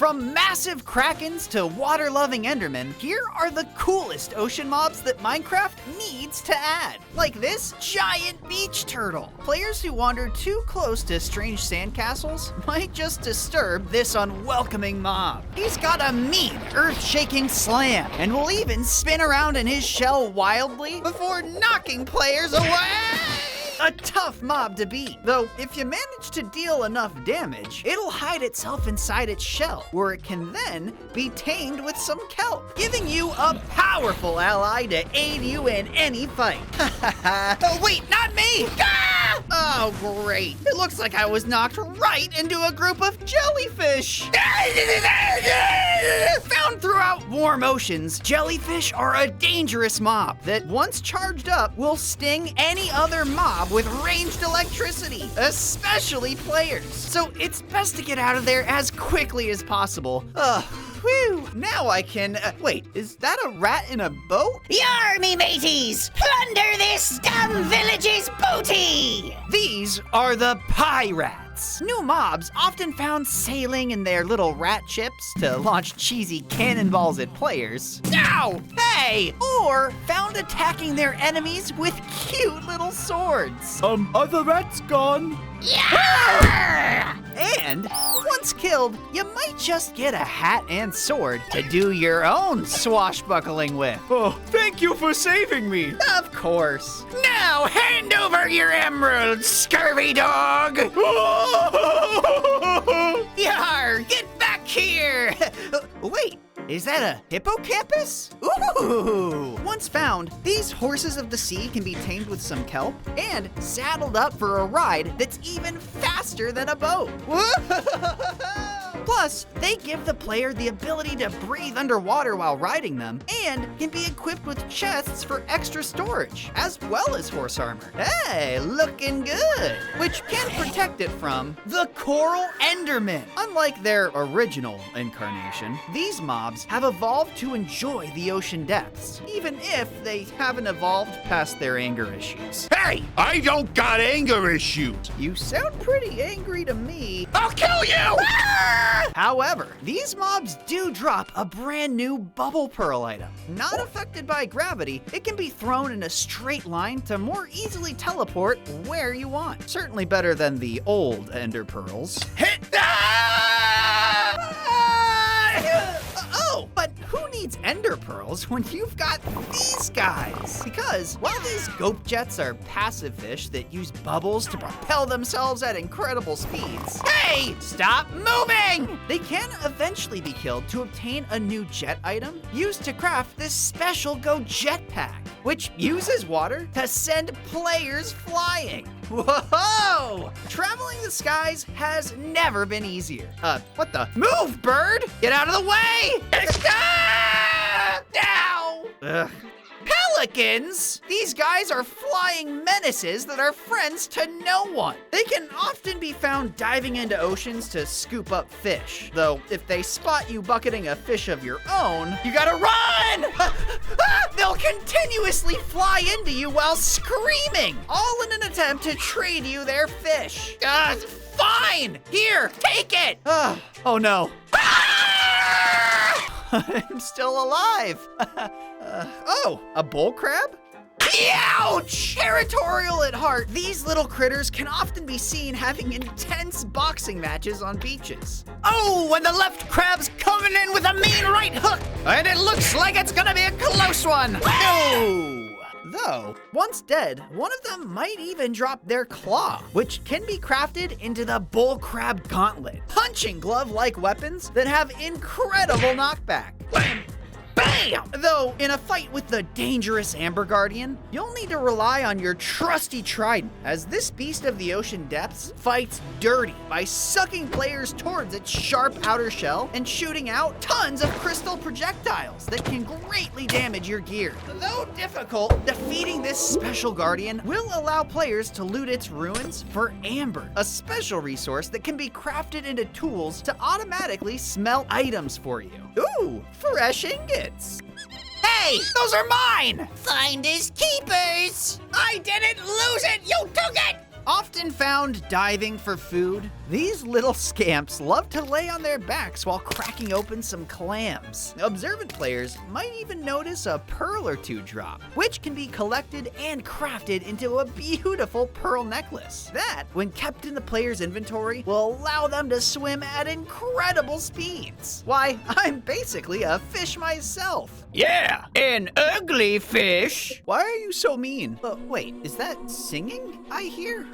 From massive krakens to water-loving endermen, here are the coolest ocean mobs that Minecraft needs to add. Like this giant beach turtle. Players who wander too close to strange sandcastles might just disturb this unwelcoming mob. He's got a mean, earth-shaking slam, and will even spin around in his shell wildly before knocking players away. A tough mob to beat, though if you manage to deal enough damage, it'll hide itself inside its shell, where it can then be tamed with some kelp, giving you a powerful ally to aid you in any fight. Oh wait, not me! Ah! Oh great, it looks like I was knocked right into a group of jellyfish! Found throughout warm oceans, jellyfish are a dangerous mob that once charged up will sting any other mob with ranged electricity, especially players. So it's best to get out of there as quickly as possible. Whew, now I can, wait, is that a rat in a boat? Yar, me mateys! Plunder this dumb village's booty! These are the pirates. New mobs often found sailing in their little rat ships to launch cheesy cannonballs at players. Ow! Hey! Or found attacking their enemies with cute little swords. Are the rats gone? Yar! And once killed, you might just get a hat and sword to do your own swashbuckling with. Oh, thank you for saving me. Of course. Now hand over your emeralds, scurvy dog! Yar, get back here! Wait, is that a hippocampus? Ooh! Once found, these horses of the sea can be tamed with some kelp and saddled up for a ride that's even faster than a boat. Plus, they give the player the ability to breathe underwater while riding them and can be equipped with chests for extra storage, as well as horse armor. Hey, looking good! Which can protect it from the Coral Enderman. Unlike their original incarnation, these mobs have evolved to enjoy the ocean depths, even if they haven't evolved past their anger issues. Hey, I don't got anger issues. You sound pretty angry to me. I'll kill you! However, these mobs do drop a brand new bubble pearl item. Not affected by gravity, it can be thrown in a straight line to more easily teleport where you want. Certainly better than the old ender pearls. Hit Oh, but who needs ender pearls when you've got these guys? Because while these gope jets are passive fish that use bubbles to propel themselves at incredible speeds, hey, stop moving! They can eventually be killed to obtain a new jet item used to craft this special Go Jetpack, which uses water to send players flying. Whoa! Traveling the skies has never been easier. What the? Move, bird! Get out of the way! Ow! Ugh. Pelicans! These guys are flying menaces that are friends to no one. They can often be found diving into oceans to scoop up fish. Though, if they spot you bucketing a fish of your own, you gotta run! They'll continuously fly into you while screaming, all in an attempt to trade you their fish. Fine! Here, take it! Oh no. I'm still alive. Oh, a bull crab? Ouch! Territorial at heart, these little critters can often be seen having intense boxing matches on beaches. Oh, and the left crab's coming in with a mean right hook, and it looks like it's gonna be a close one. No! Though, once dead, one of them might even drop their claw, which can be crafted into the bull crab gauntlet. Punching glove-like weapons that have incredible knockback. Bam! Bam! Though, in a fight with the dangerous Amber Guardian, you'll need to rely on your trusty trident, as this beast of the ocean depths fights dirty by sucking players towards its sharp outer shell and shooting out tons of crystal projectiles that can greatly damage your gear. Though difficult, defeating this special guardian will allow players to loot its ruins for amber, a special resource that can be crafted into tools to automatically smelt items for you. Ooh, fresh ingots. Hey, those are mine! Finders keepers! I didn't lose it, you took it! Often found diving for food, these little scamps love to lay on their backs while cracking open some clams. Observant players might even notice a pearl or two drop, which can be collected and crafted into a beautiful pearl necklace. That, when kept in the player's inventory, will allow them to swim at incredible speeds. Why, I'm basically a fish myself. Yeah, an ugly fish. Why are you so mean? Wait, is that singing I hear?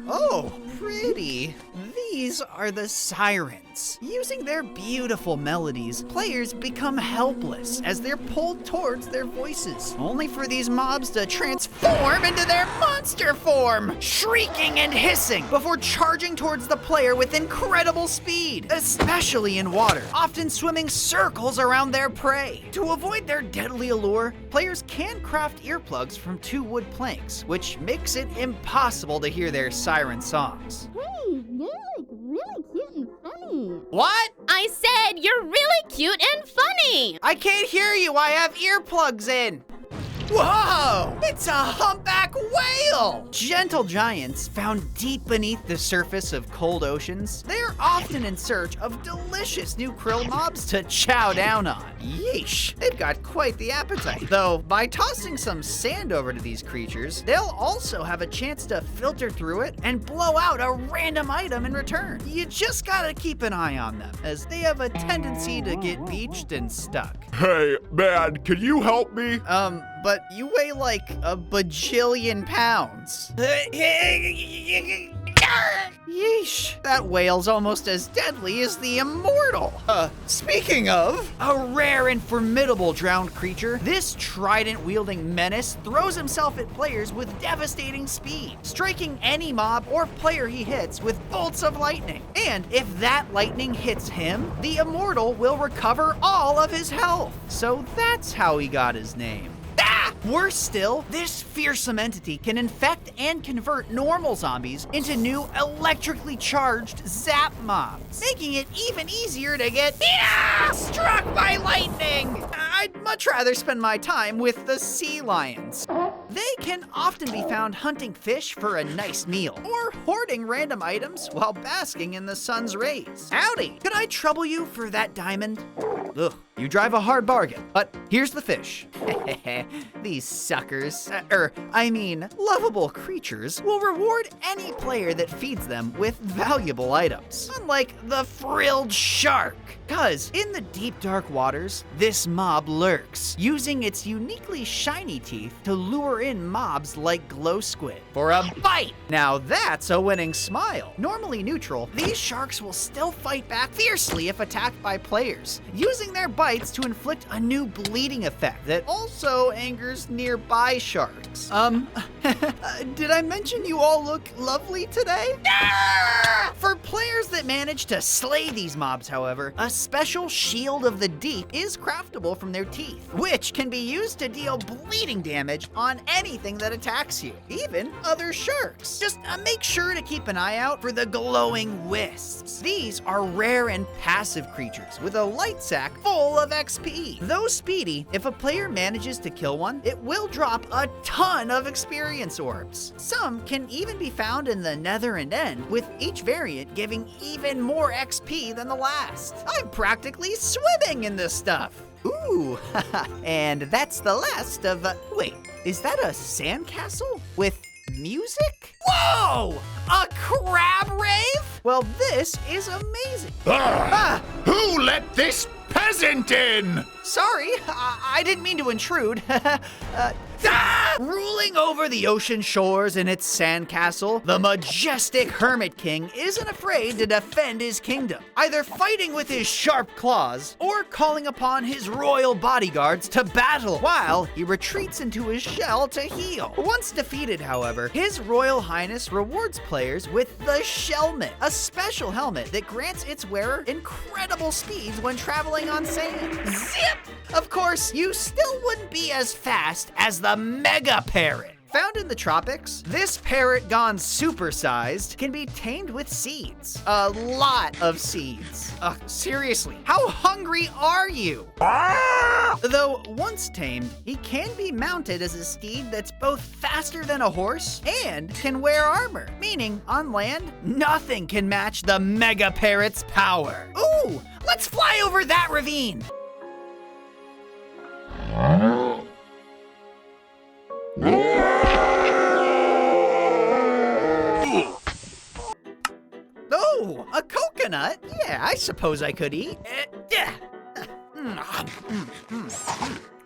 Oh, pretty. These are the sirens. Using their beautiful melodies, players become helpless as they're pulled towards their voices, only for these mobs to transform into their monster form, shrieking and hissing before charging towards the player with incredible speed, especially in water, often swimming circles around their prey. To avoid their deadly allure, players can craft earplugs from 2 wood planks, which makes it impossible to hear their siren songs. Hey, you're like really cute and funny. What? I said you're really cute and funny. I can't hear you. I have earplugs in. Whoa! It's a humpback whale! Gentle giants found deep beneath the surface of cold oceans, they're often in search of delicious new krill mobs to chow down on. Yeesh, they've got quite the appetite. Though, by tossing some sand over to these creatures, they'll also have a chance to filter through it and blow out a random item in return. You just gotta keep an eye on them, as they have a tendency to get beached and stuck. Hey, man, can you help me? But you weigh like a bajillion pounds. Yeesh, that whale's almost as deadly as the immortal. Speaking of, a rare and formidable drowned creature, this trident-wielding menace throws himself at players with devastating speed, striking any mob or player he hits with bolts of lightning. And if that lightning hits him, the immortal will recover all of his health. So that's how he got his name. Worse still, this fearsome entity can infect and convert normal zombies into new electrically charged zap mobs, making it even easier to get struck by lightning. I'd much rather spend my time with the sea lions. They can often be found hunting fish for a nice meal, or hoarding random items while basking in the sun's rays. Howdy, could I trouble you for that diamond? Ugh, you drive a hard bargain, but here's the fish. These suckers, lovable creatures, will reward any player that feeds them with valuable items, unlike the frilled shark. Cause in the deep dark waters, this mob lurks, using its uniquely shiny teeth to lure in mobs like glow squid for a bite. Now that's a winning smile. Normally neutral, these sharks will still fight back fiercely if attacked by players, using their bites to inflict a new bleeding effect that also angers nearby sharks. Did I mention you all look lovely today? For players that manage to slay these mobs, however, a special shield of the deep is craftable from their teeth, which can be used to deal bleeding damage on anything that attacks you, even other sharks. Just make sure to keep an eye out for the glowing wisps. These are rare and passive creatures with a light sack full of XP. Though speedy, if a player manages to kill one, it will drop a ton of experience orbs. Some can even be found in the nether and end, with each variant giving even more XP than the last. I'm practically swimming in this stuff. Ooh, and that's the last of, wait, is that a sandcastle with music? Whoa! A crab rave? Well, this is amazing. Who let this peasant in? Sorry, I didn't mean to intrude. Ruling over the ocean shores in its sandcastle, the majestic Hermit King isn't afraid to defend his kingdom, either fighting with his sharp claws or calling upon his royal bodyguards to battle while he retreats into his shell to heal. Once defeated, however, His Royal Highness rewards players with the Shellmet, a special helmet that grants its wearer incredible speeds when traveling on sand. Zip! Of course, you still wouldn't be as fast as the Mega Parrot. Found in the tropics, this parrot gone supersized can be tamed with seeds. A lot of seeds. Seriously, how hungry are you? Though once tamed, he can be mounted as a steed that's both faster than a horse and can wear armor, meaning on land, nothing can match the mega parrot's power. Ooh, let's fly over that ravine. Oh, a coconut? Yeah, I suppose I could eat. Yeah.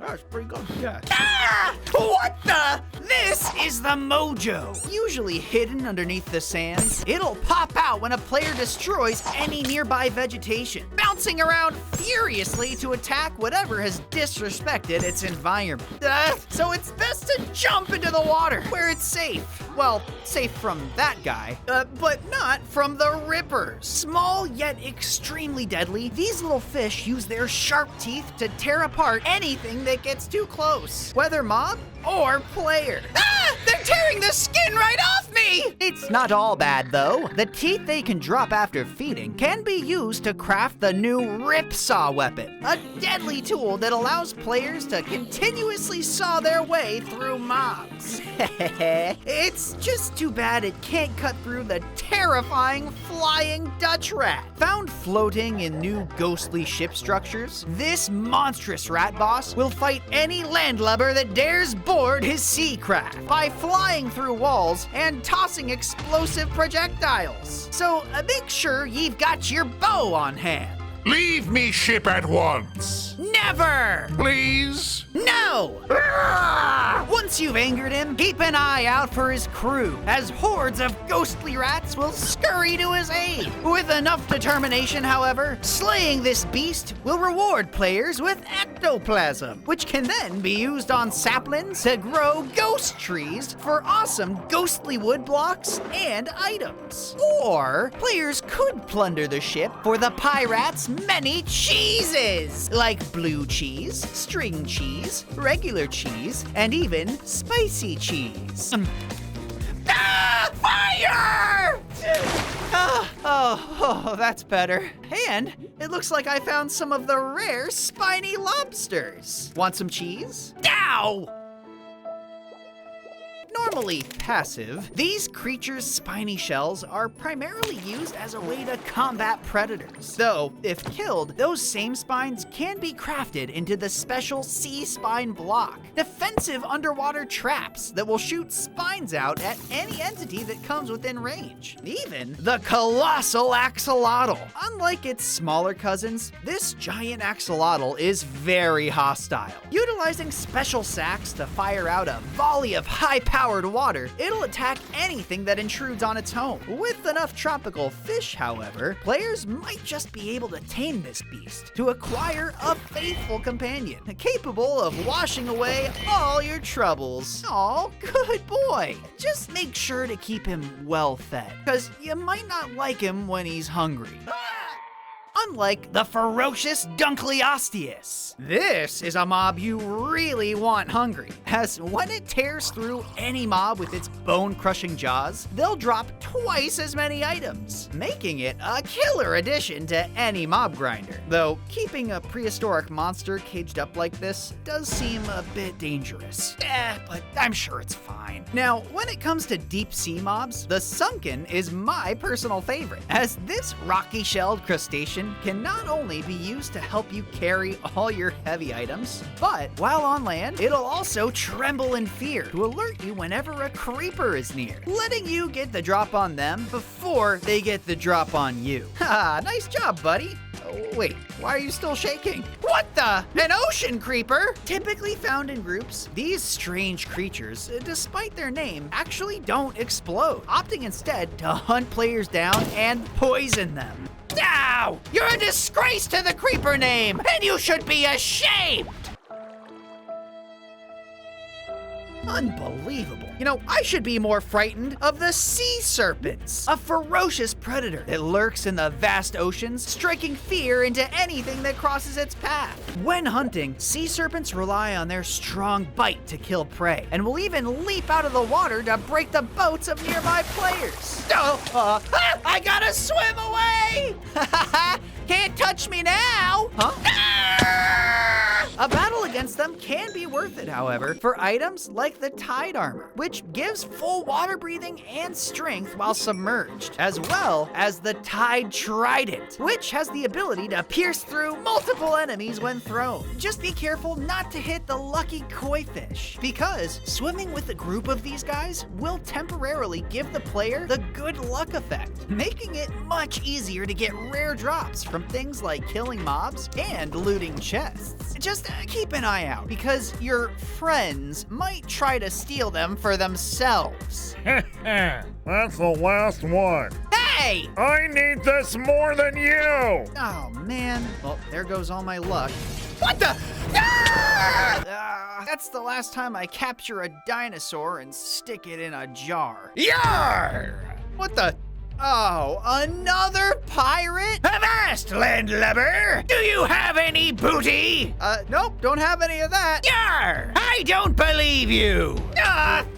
That's pretty good. Yeah. Ah! What the? This is the mojo. Usually hidden underneath the sands, it'll pop out when a player destroys any nearby vegetation, bouncing around furiously to attack whatever has disrespected its environment. So it's best to jump into the water, where it's safe. Well, safe from that guy, but not from the Rippers. Small yet extremely deadly, these little fish use their sharp teeth to tear apart anything that gets too close, whether mob or player. Ah! They're tearing the skin right off me! It's not all bad, though. The teeth they can drop after feeding can be used to craft the new Ripsaw weapon, a deadly tool that allows players to continuously saw their way through mobs. It's just too bad it can't cut through the terrifying flying Dutch rat. Found floating in new ghostly ship structures, this monstrous rat boss will fight any landlubber that dares board his sea craft by flying through walls and tossing explosive projectiles. So make sure you've got your bow on hand. Leave me ship at once. Never! Please? No! Once you've angered him, keep an eye out for his crew, as hordes of ghostly rats will scurry to his aid. With enough determination, however, slaying this beast will reward players with ectoplasm, which can then be used on saplings to grow ghost trees for awesome ghostly wood blocks and items. Or players could plunder the ship for the pirates' many cheeses, like blue cheese, string cheese, regular cheese, and even spicy cheese. Ah! Fire! Oh, that's better. And it looks like I found some of the rare spiny lobsters. Want some cheese? Ow! Normally passive, these creatures' spiny shells are primarily used as a way to combat predators. Though, if killed, those same spines can be crafted into the special sea spine block, defensive underwater traps that will shoot spines out at any entity that comes within range. Even the colossal axolotl. Unlike its smaller cousins, this giant axolotl is very hostile. Utilizing special sacks to fire out a volley of high-powered water, it'll attack anything that intrudes on its home. With enough tropical fish, however, players might just be able to tame this beast to acquire a faithful companion, capable of washing away all your troubles. Aw, good boy. Just make sure to keep him well fed, because you might not like him when he's hungry. Unlike the ferocious Dunkleosteus. This is a mob you really want hungry, as when it tears through any mob with its bone-crushing jaws, they'll drop twice as many items, making it a killer addition to any mob grinder. Though, keeping a prehistoric monster caged up like this does seem a bit dangerous. But I'm sure it's fine. Now, when it comes to deep sea mobs, the Sunken is my personal favorite, as this rocky-shelled crustacean can not only be used to help you carry all your heavy items, but while on land, it'll also tremble in fear to alert you whenever a creeper is near, letting you get the drop on them before they get the drop on you. Ha, nice job, buddy. Oh, wait, why are you still shaking? What the? An ocean creeper? Typically found in groups, these strange creatures, despite their name, actually don't explode, opting instead to hunt players down and poison them. Ow! You're a disgrace to the creeper name, and you should be ashamed! Unbelievable. You know, I should be more frightened of the sea serpents, a ferocious predator that lurks in the vast oceans, striking fear into anything that crosses its path. When hunting, sea serpents rely on their strong bite to kill prey, and will even leap out of the water to break the boats of nearby players. I gotta swim away! Can't touch me now! A battle against them can be worth it, however, for items like the Tide Armor, which gives full water breathing and strength while submerged, as well as the Tide Trident, which has the ability to pierce through multiple enemies when thrown. Just be careful not to hit the lucky koi fish, because swimming with a group of these guys will temporarily give the player the good luck effect, making it much easier to get rare drops from things like killing mobs and looting chests. Just keep an eye out, because your friends might try to steal them for themselves. That's the last one. Hey! I need this more than you! Oh man. Well, there goes all my luck. What the? That's the last time I capture a dinosaur and stick it in a jar. Yar! What the? Oh, another pirate? Avast, landlubber! Do you have any booty? Nope, don't have any of that. Yar! I don't believe you!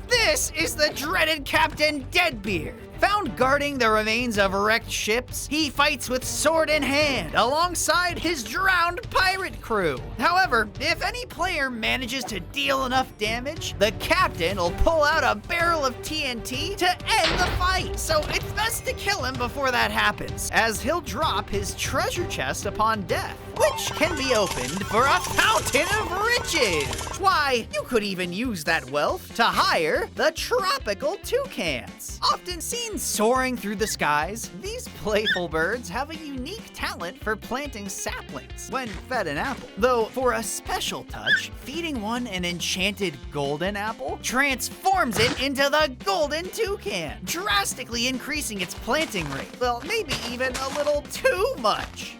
This is the dreaded Captain Deadbeard. Found guarding the remains of wrecked ships, he fights with sword in hand alongside his drowned pirate crew. However, if any player manages to deal enough damage, the captain will pull out a barrel of TNT to end the fight. So it's best to kill him before that happens, as he'll drop his treasure chest upon death, which can be opened for a fountain of riches. Why, you could even use that wealth to hire the tropical toucans. Often seen soaring through the skies, these playful birds have a unique talent for planting saplings when fed an apple. Though for a special touch, feeding one an enchanted golden apple transforms it into the golden toucan, drastically increasing its planting rate. Well, maybe even a little too much.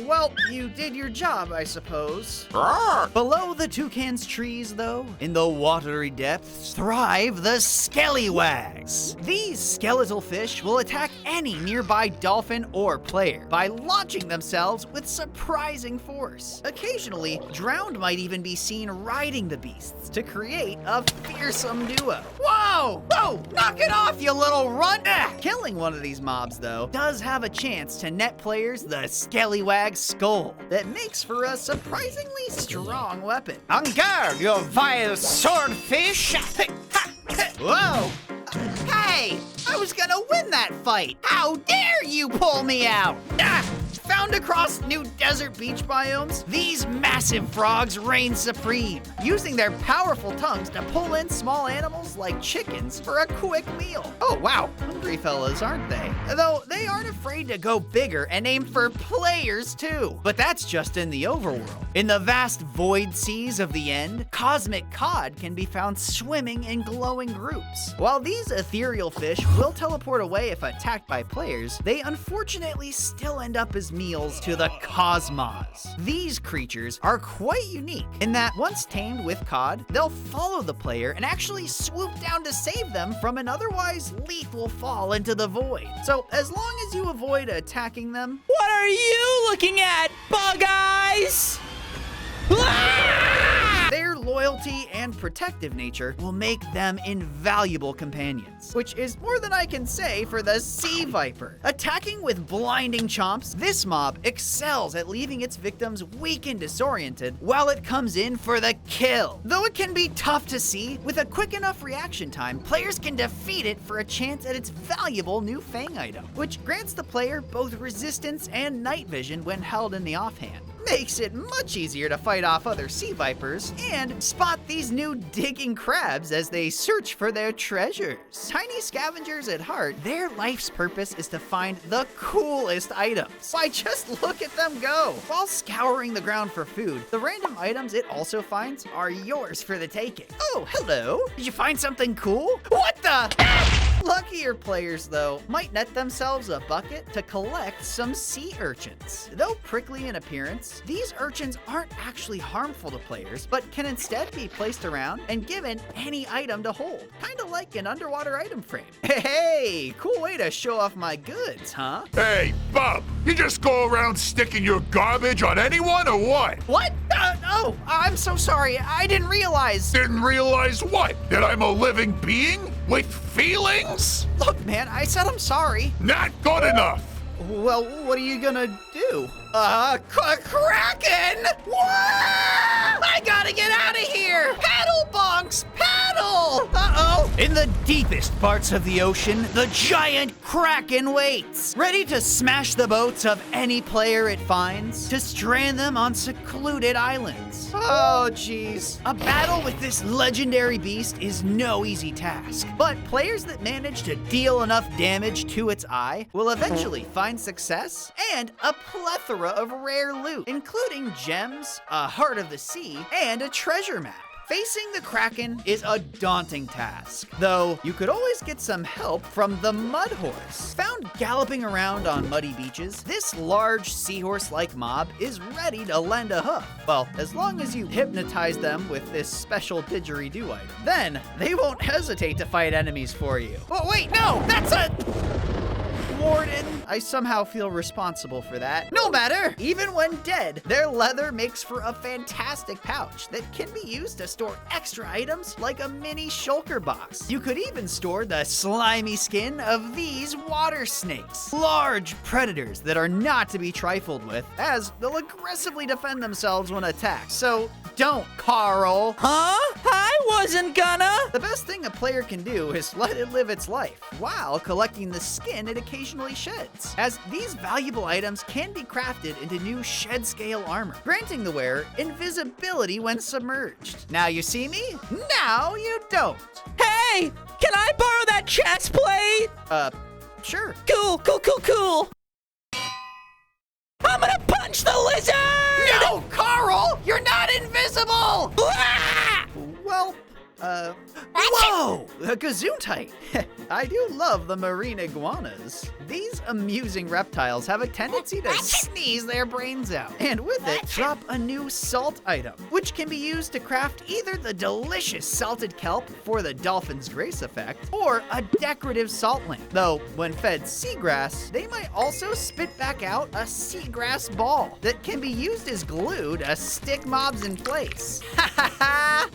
Well, you did your job, I suppose. Below the toucan's trees, though, in the watery depths, thrive the skellywags. These skeletal fish will attack any nearby dolphin or player by launching themselves with surprising force. Occasionally, drowned might even be seen riding the beasts to create a fearsome duo. Whoa! Whoa! Knock it off, you little runt! Killing one of these mobs, though, does have a chance to net players the skellywag skull that makes for a surprisingly strong weapon. On guard, you vile swordfish! Whoa! Hey! I was gonna win that fight! How dare you pull me out! Found across new desert beach biomes, these massive frogs reign supreme, using their powerful tongues to pull in small animals like chickens for a quick meal. Oh wow, hungry fellas, aren't they? Though they aren't afraid to go bigger and aim for players too. But that's just in the overworld. In the vast void seas of the end, cosmic cod can be found swimming in glowing groups. While these ethereal fish will teleport away if attacked by players, they unfortunately still end up as meals to the cosmos. These creatures are quite unique in that once tamed with cod, they'll follow the player and actually swoop down to save them from an otherwise lethal fall into the void. So as long as you avoid attacking them, What are you looking at, Bug Eyes? their loyalty and protective nature will make them invaluable companions, which is more than I can say for the sea viper. Attacking with blinding chomps, this mob excels at leaving its victims weak and disoriented while it comes in for the kill. Though it can be tough to see, with a quick enough reaction time, players can defeat it for a chance at its valuable new fang item, which grants the player both resistance and night vision when held in the offhand. Makes it much easier to fight off other sea vipers and spot these new digging crabs as they search for their treasures. Tiny scavengers at heart, their life's purpose is to find the coolest items. Why, just look at them go! While scouring the ground for food, the random items it also finds are yours for the taking. Oh, hello! Did you find something cool? What the? Luckier players, though, might net themselves a bucket to collect some sea urchins. Though prickly in appearance, these urchins aren't actually harmful to players, but can instead be placed around and given any item to hold. Kinda like an underwater item frame. Hey, cool way to show off my goods, huh? Hey, Bub, you just go around sticking your garbage on anyone or what? What? Oh, I'm so sorry. I didn't realize. Didn't realize what? That I'm a living being with feelings? Look, man, I said I'm sorry. Not good enough. Well, what are you gonna do? Kraken! What? I gotta get out of here! Paddle, Bonks, paddle! Uh-oh! In the deepest parts of the ocean, the giant Kraken waits, ready to smash the boats of any player it finds, to strand them on secluded islands. Oh, jeez. A battle with this legendary beast is no easy task, but players that manage to deal enough damage to its eye will eventually find success and a plethora of rare loot, including gems, a heart of the sea, and a treasure map. Facing the Kraken is a daunting task, though you could always get some help from the Mud Horse. Found galloping around on muddy beaches, this large seahorse-like mob is ready to lend a hoof. Well, as long as you hypnotize them with this special didgeridoo item. Then, they won't hesitate to fight enemies for you. Oh, wait, no! That's a... Warden. I somehow feel responsible for that. No matter, even when dead, their leather makes for a fantastic pouch that can be used to store extra items like a mini shulker box. You could even store the slimy skin of these water snakes, large predators that are not to be trifled with, as they'll aggressively defend themselves when attacked. So don't, Carl. Huh? I wasn't gonna. The best thing a player can do is let it live its life, while collecting the skin it occasionally sheds, as these valuable items can be crafted into new shed-scale armor, granting the wearer invisibility when submerged. Now you see me, now you don't. Hey, can I borrow that chest plate? Sure. Cool. I'm gonna punch the lizard! No, Carl, you're not invisible! Ah! Well, whoa! A Gesundheit! I do love the marine iguanas. These amusing reptiles have a tendency to sneeze their brains out, and with it, drop a new salt item, which can be used to craft either the delicious salted kelp for the dolphin's grace effect, or a decorative salt lamp. Though, when fed seagrass, they might also spit back out a seagrass ball that can be used as glue to stick mobs in place. Ha ha ha!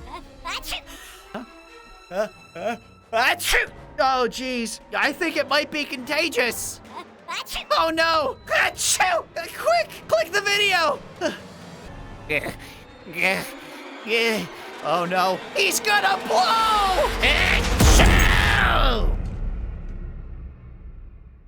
Achoo! Oh, geez. I think it might be contagious. Oh, no. Achoo! Quick! Click the video! Oh, no. He's gonna blow! Achoo!